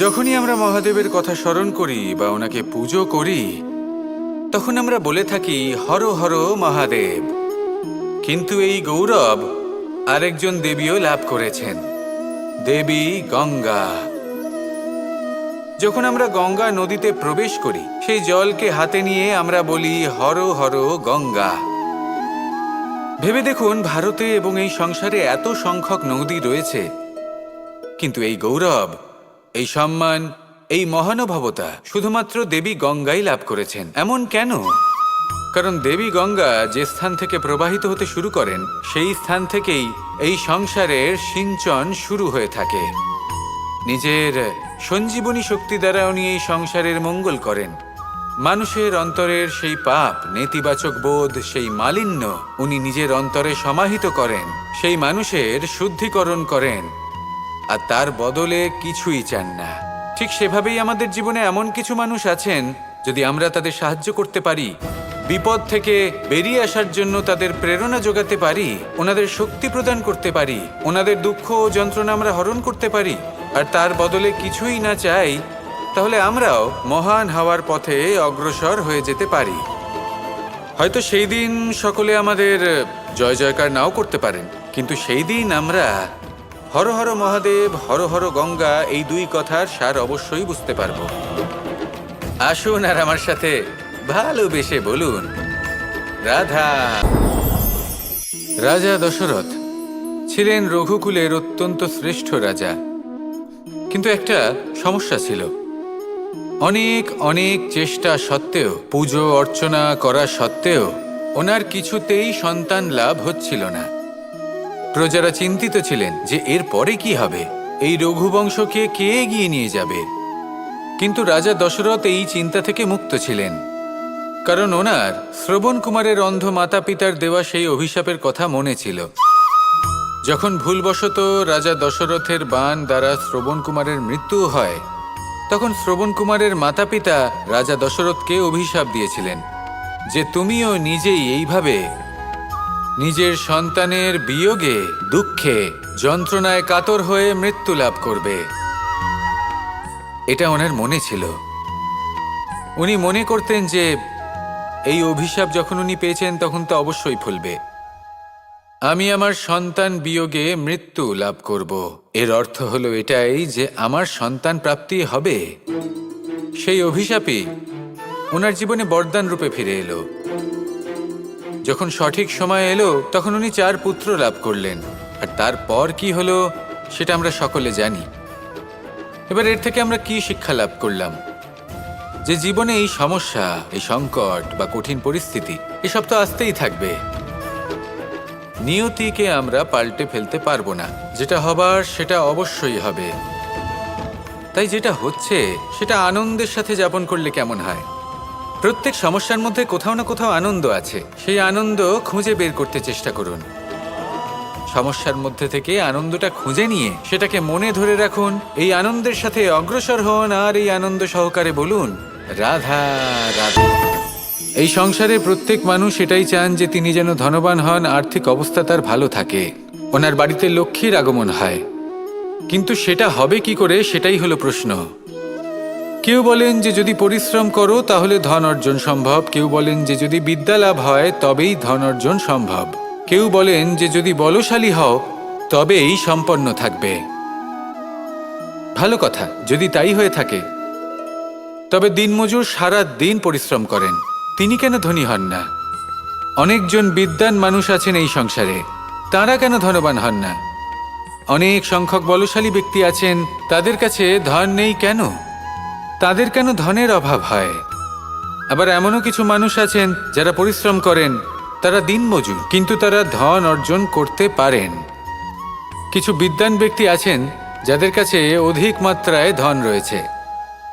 যখনই আমরা মহাদেবের কথা স্মরণ করি বা ওনাকে পুজো করি, তখন আমরা বলে থাকি হর হর মহাদেব। কিন্তু এই গৌরব আরেকজন দেবীও লাভ করেছেন, দেবী গঙ্গা। যখন আমরা গঙ্গা নদীতে প্রবেশ করি, সেই জলকে হাতে নিয়ে আমরা বলি হর হর গঙ্গা। ভেবে দেখুন, ভারতে এবং এই সংসারে এত সংখ্যক নদী রয়েছে, কিন্তু এই গৌরব, এই সম্মান, এই মহানুভবতা শুধুমাত্র দেবী গঙ্গাই লাভ করেছেন। এমন কেন? কারণ দেবী গঙ্গা যে স্থান থেকে প্রবাহিত হতে শুরু করেন, সেই স্থান থেকেই এই সংসারের সিঞ্চন শুরু হয়ে থাকে। নিজের সঞ্জীবনী শক্তি দ্বারা উনি এই সংসারের মঙ্গল করেন। মানুষের অন্তরের সেই পাপ, নেতিবাচক বোধ, সেই মালিন্য উনি নিজের অন্তরে সমাহিত করেন, সেই মানুষের শুদ্ধিকরণ করেন, আর তার বদলে কিছুই চান না। ঠিক সেভাবেই আমাদের জীবনে এমন কিছু মানুষ আছেন, যদি আমরা তাদের সাহায্য করতে পারি, বিপদ থেকে বেরিয়ে আসার জন্য তাদের প্রেরণা যোগাতে পারি, ওনাদের শক্তি প্রদান করতে পারি, ওনাদের দুঃখ ও যন্ত্রণা আমরা হরণ করতে পারি, আর তার বদলে কিছুই না চাই, তাহলে আমরাও মহান হওয়ার পথে অগ্রসর হয়ে যেতে পারি। হয়তো সেই দিন সকলে আমাদের জয় জয়কার নাও করতে পারেন, কিন্তু সেই দিন আমরা হর হর মহাদেব, হর হর গঙ্গা এই দুই কথার সার অবশ্যই বুঝতে পারব। আসুন আর আমার সাথে ভালোবেসে বলুন রাধা। রাজা দশরথ ছিলেন রঘুকুলের অত্যন্ত শ্রেষ্ঠ রাজা, কিন্তু একটা সমস্যা ছিল। অনেক অনেক চেষ্টা সত্ত্বেও, পুজো অর্চনা করা সত্ত্বেও ওনার কিছুতেই সন্তান লাভ হচ্ছিল না। প্রজারা চিন্তিত ছিলেন যে এর পরে কি হবে, এই রঘুবংশকে কে এগিয়ে নিয়ে যাবে। কিন্তু রাজা দশরথ এই চিন্তা থেকে মুক্ত ছিলেন, কারণ ওনার শ্রবণ কুমারের অন্ধ মাতা পিতার দেওয়া সেই অভিশাপের কথা মনে ছিল। যখন ভুলবশত রাজা দশরথের বাণ দ্বারা শ্রবণ কুমারের মৃত্যু হয়, তখন শ্রবণ কুমারের মাতা পিতা রাজা দশরথকে অভিশাপ দিয়েছিলেন যে তুমিও নিজেই এইভাবে নিজের সন্তানের বিয়োগে, দুঃখে, যন্ত্রণায় কাতর হয়ে মৃত্যু লাভ করবে। এটা ওনার মনে ছিল। উনি মনে করতেন যে এই অভিশাপ যখন উনি পেয়েছেন তখন তো অবশ্যই ফলবে। আমি আমার সন্তান বিয়োগে মৃত্যু লাভ করব, এর অর্থ হলো এটাই যে আমার সন্তান প্রাপ্তি হবে। সেই অভিশাপই ওনার জীবনে বরদান রূপে ফিরে এলো। যখন সঠিক সময় এলো, তখন উনি 4 পুত্র লাভ করলেন, আর তারপর কি হলো সেটা আমরা সকলে জানি। এবার এর থেকে আমরা কি শিক্ষা লাভ করলাম? যে জীবনে এই সমস্যা, এই সংকট বা কঠিন পরিস্থিতি, এসব তো আসতেই থাকবে। নিয়তিকে আমরা পাল্টে ফেলতে পারবো না, যেটা হবার সেটা অবশ্যই হবে। তাই যেটা হচ্ছে সেটা আনন্দের সাথে যাপন করলে কেমন হয়? প্রত্যেক সমস্যার মধ্যে কোথাও না কোথাও আনন্দ আছে, সেই আনন্দ খুঁজে বের করতে চেষ্টা করুন। সমস্যার মধ্যে থেকে আনন্দটা খুঁজে নিয়ে সেটাকে মনে ধরে রাখুন, এই আনন্দের সাথে অগ্রসর হন, আর এই আনন্দ সহকারে বলুন রাধা রাধা। এই সংসারে প্রত্যেক মানুষ এটাই চান যে তিনি যেন ধনবান হন, আর্থিক অবস্থা তার ভালো থাকে, ওনার বাড়িতে লক্ষ্মীর আগমন হয়। কিন্তু সেটা হবে কি করে, সেটাই হলো প্রশ্ন। কেউ বলেন যে যদি পরিশ্রম করো তাহলে ধন অর্জন সম্ভব, কেউ বলেন যে যদি বিদ্যা লাভ হয় তবেই ধন অর্জন সম্ভব, কেউ বলেন যে যদি বলশালী হও তবেই সম্পন্ন থাকবে। ভালো কথা, যদি তাই হয়ে থাকে, তবে দিনমজুর সারা দিন পরিশ্রম করেন, তিনি কেন ধনী হন না? অনেকজন বিদ্বান মানুষ আছেন এই সংসারে, তারা কেন ধনবান হন না? অনেক সংখ্যক বলশালী ব্যক্তি আছেন, তাদের কাছে ধন নেই কেন? তাদের কেন ধনের অভাব হয়? আবার এমনও কিছু মানুষ আছেন যারা পরিশ্রম করেন, তারা দিনমজুর, কিন্তু তারা ধন অর্জন করতে পারেন। কিছু বিদ্বান ব্যক্তি আছেন যাদের কাছে অধিক মাত্রায় ধন রয়েছে।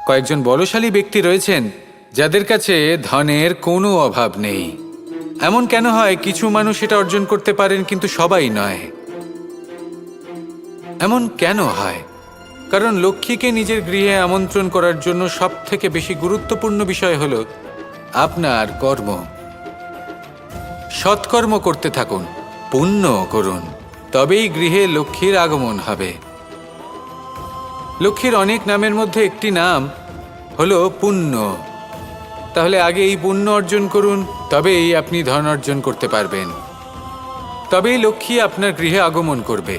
কয়েকজন বলশালী ব্যক্তি রয়েছেন যাদের কাছে ধনের কোনো অভাব নেই। এমন কেন হয় কিছু মানুষ এটা অর্জন করতে পারেন কিন্তু সবাই নয়? এমন কেন হয়? কারণ লক্ষ্মীকে নিজের গৃহে আমন্ত্রণ করার জন্য সবথেকে বেশি গুরুত্বপূর্ণ বিষয় হলো আপনার কর্ম। সৎকর্ম করতে থাকুন, পুণ্য করুন, তবেই গৃহে লক্ষ্মীর আগমন হবে। লক্ষ্মীর অনেক নামের মধ্যে একটি নাম হলো পুণ্য। তাহলে আগে এই পুণ্য অর্জন করুন, তবেই আপনি ধন অর্জন করতে পারবেন, তবেই লক্ষ্মী আপনার গৃহে আগমন করবে।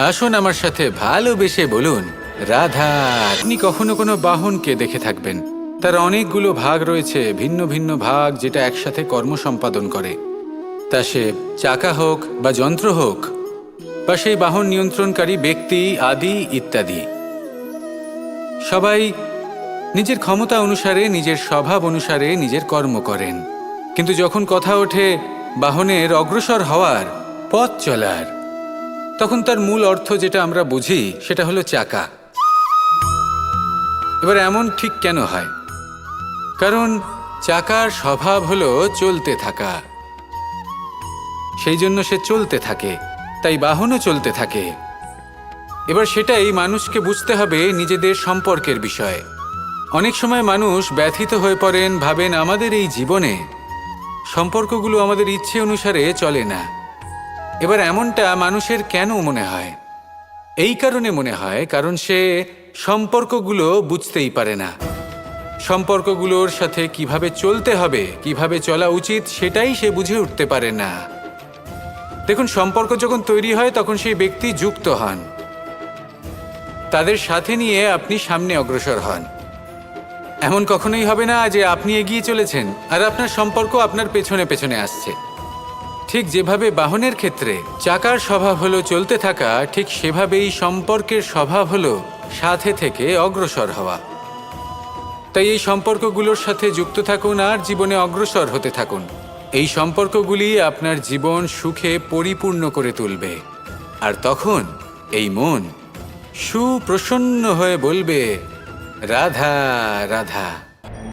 আসুন আমার সাথে ভালোবেসে বলুন রাধা। আপনি কখনো কোনো বাহনকে দেখে থাকবেন, তার অনেকগুলো ভাগ রয়েছে, ভিন্ন ভিন্ন ভাগ, যেটা একসাথে কর্ম সম্পাদন করে। তা সে চাকা হোক বা যন্ত্র হোক, বা সেই বাহন নিয়ন্ত্রণকারী ব্যক্তি আদি ইত্যাদি। সবাই নিজের ক্ষমতা অনুসারে, নিজের স্বভাব অনুসারে নিজের কর্ম করেন। কিন্তু যখন কথা ওঠে বাহনের অগ্রসর হওয়ার, পথ চলার, তখন তার মূল অর্থ যেটা আমরা বুঝি সেটা হলো চাকা। এবার এমন ঠিক কেন হয়? কারণ চাকার স্বভাব হলো চলতে থাকা, সেই জন্য সে চলতে থাকে, তাই বাহনও চলতে থাকে। এবার সেটাই মানুষকে বুঝতে হবে নিজেদের সম্পর্কের বিষয়ে। অনেক সময় মানুষ ব্যথিত হয়ে পড়েন, ভাবেন আমাদের এই জীবনে সম্পর্কগুলো আমাদের ইচ্ছে অনুসারে চলে না। এবার এমনটা মানুষের কেন মনে হয়? এই কারণে মনে হয় কারণ সে সম্পর্কগুলো বুঝতেই পারে না। সম্পর্কগুলোর সাথে কিভাবে চলতে হবে, কিভাবে চলা উচিত, সেটাই সে বুঝে উঠতে পারে না। দেখুন, সম্পর্ক যখন তৈরি হয় তখন সেই ব্যক্তি যুক্ত হন, তাদের সাথে নিয়ে আপনি সামনে অগ্রসর হন। এমন কখনোই হবে না যে আপনি এগিয়ে চলেছেন আর আপনার সম্পর্ক আপনার পেছনে পেছনে আসছে। ঠিক যেভাবে বাহনের ক্ষেত্রে চাকার স্বভাব হলো চলতে থাকা, ঠিক সেভাবেই সম্পর্কের স্বভাব হলো সাথে থেকে অগ্রসর হওয়া। তাই এই সম্পর্কগুলোর সাথে যুক্ত থাকুন আর জীবনে অগ্রসর হতে থাকুন। এই সম্পর্কগুলি আপনার জীবন সুখে পরিপূর্ণ করে তুলবে। আর তখন এই মন সুপ্রসন্ন হয়ে বলবে রাধা রাধা।